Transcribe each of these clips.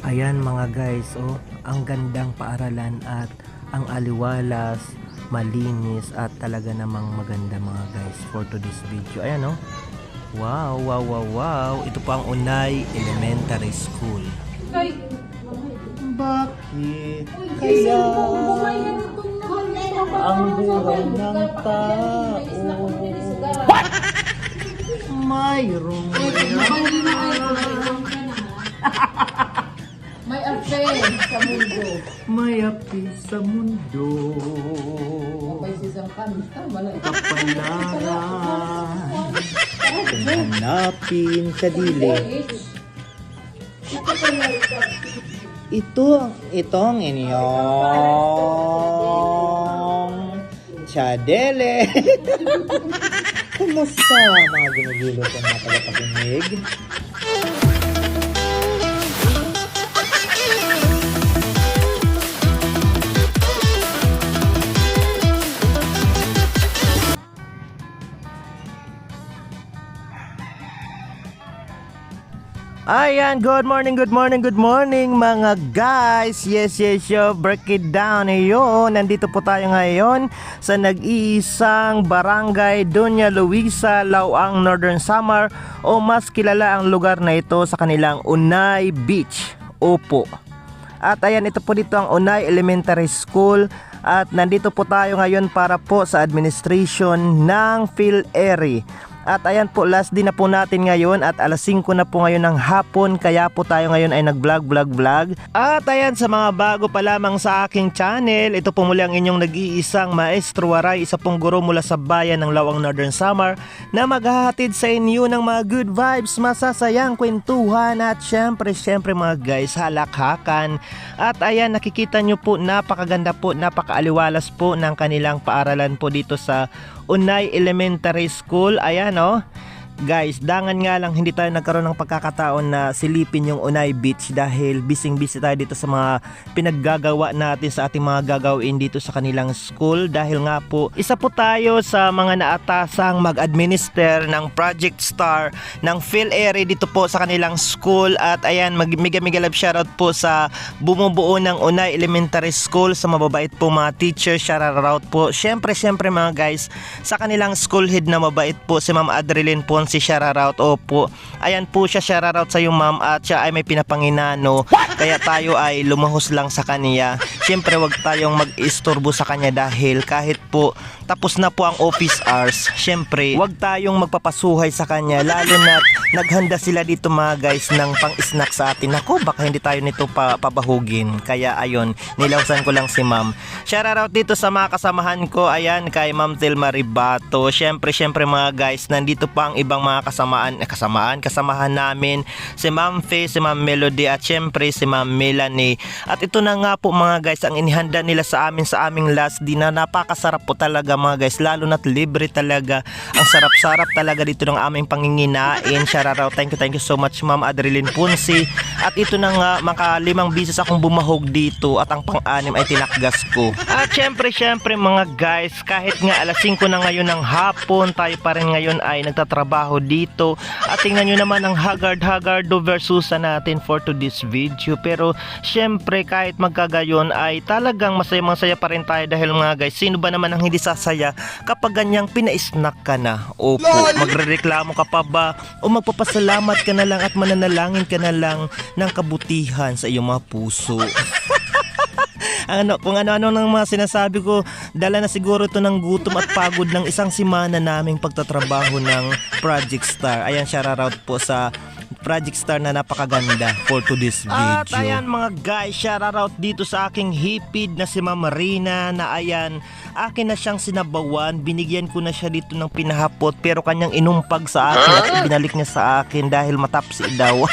Ayan mga guys, oh, ang gandang paaralan at ang aliwalas, malinis at talaga namang maganda mga guys for today's video. Ayan oh. Wow, wow, wow, wow. Ito po ang Unay Elementary School. Bakit kaya ang buhay ng tao mayroong May ape sa mundo. may api sa mundo? May sisang kanta. Kapalaran hanapin sa dili. Itong inyong Chadele. Kumusta mga ginugilo sa mga tagapakinig? Ayan, good morning mga guys. Yes, yo, break it down. Ayun, nandito po tayo ngayon sa nag-iisang barangay Doña Luisa, Lauang, Northern Samar, o mas kilala ang lugar na ito sa kanilang Unay Beach. Opo. At ayan, ito po dito ang Unay Elementary School. At nandito po tayo ngayon para po sa administration ng PhilErie. At ayan po, last din na po natin ngayon at alas 5 na po ngayon ng hapon, kaya po tayo ngayon ay nag-vlog. At ayan, sa mga bago pa lamang sa aking channel, ito po muli ang inyong nag-iisang Maestro Waray, isa pong guro mula sa bayan ng Lawang, Northern Samar, na maghahatid sa inyo ng mga good vibes, masasayang kwentuhan at syempre mga guys, halakhakan. At ayan, nakikita nyo po, napakaganda po, napakaaliwalas po ng kanilang paaralan po dito sa Unay Elementary School. Ayan oh. Guys, dangan nga lang hindi tayo nagkaroon ng pagkakataon na silipin yung Unay Beach dahil busy tayo dito sa mga pinaggagawa natin sa ating mga gagawin dito sa kanilang school. Dahil nga po, isa po tayo sa mga naatasang mag-administer ng Project Star ng PhilErie dito po sa kanilang school. At ayan, mega love shoutout po sa bumubuo ng Unay Elementary School, sa mababait po mga teacher, shoutout po. Syempre mga guys, sa kanilang school head na mabait po, si Ma'am Adreline po, si shoutout. Opo, ayan po siya, shoutout sa iyo ma'am, at siya ay may pinapanginano, kaya tayo ay lumahos lang sa kanya. Siyempre wag tayong mag-istorbo sa kanya dahil kahit po tapos na po ang office hours, siyempre wag tayong magpapasuhay sa kanya, lalo na naghanda sila dito mga guys ng pang-snack sa atin. Ako, baka hindi tayo nito papabahugin, kaya ayun, nilawsan ko lang si ma'am. Shoutout dito sa mga kasamahan ko, ayan, kay Ma'am Telma Ribato. Siyempre mga guys, nandito pa ang ibang mga kasamahan namin, si Ma'am Faye, si Ma'am Melody, at syempre si Ma'am Melanie. At ito na nga po mga guys ang inihanda nila sa aming last dinner. Napakasarap po talaga mga guys, lalo na't libre talaga. Ang sarap talaga dito ng aming panginginain. Shoutout, thank you so much Ma'am Adreline Punsi. At ito na nga, maka-5 beses akong bumahog dito at ang pang-6 ay tinakgas ko. At syempre mga guys, kahit nga alas 5 na ngayon ng hapon, tayo pa rin ngayon ay nagtatrabaho dito. At tingnan nyo naman ang haggard versus natin for today's video. Pero syempre kahit magkagayon ay talagang masaya pa rin tayo dahil mga guys, sino ba naman ang hindi sasaya kapag ganyang pina-snack ka na? Opo, magrereklamo ka pa ba o magpapasalamat ka na lang at mananalangin ka na lang ng kabutihan sa iyong mga puso? Kung ano-ano ng mga sinasabi ko, dala na siguro ito ng gutom at pagod ng isang semana naming pagtatrabaho ng Project Star. Ayan, shoutout po sa Project Star na napakaganda for today's video. At ayan mga guys, shoutout dito sa aking hipid na si Ma'am Marina, na ayan, akin na siyang sinabawan. Binigyan ko na siya dito ng pinahapot, pero kanyang inumpag sa akin at ibinalik niya sa akin dahil matapsi daw.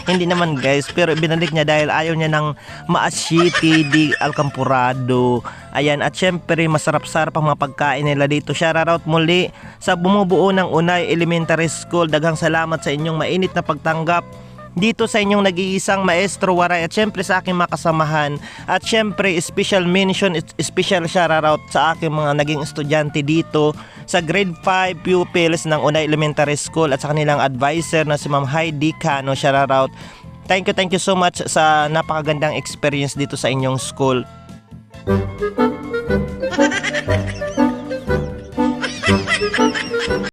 Hindi naman guys, pero binalik niya dahil ayaw niya ng maasyiti di alcampurado. Ayan, at syempre masarap-sarap ang mga pagkain nila dito. Shoutout muli sa bumubuo ng Unay Elementary School. Daghang salamat sa inyong mainit na pagtanggap dito sa inyong nag-iisang Maestro Waray, at syempre sa aking mga kasamahan. At syempre special mention, special shoutout sa aking mga naging estudyante dito sa grade 5 pupils ng Unay Elementary School at sa kanilang advisor na si Ma'am Heidi Cano. Shoutout Thank you so much sa napakagandang experience dito sa inyong school.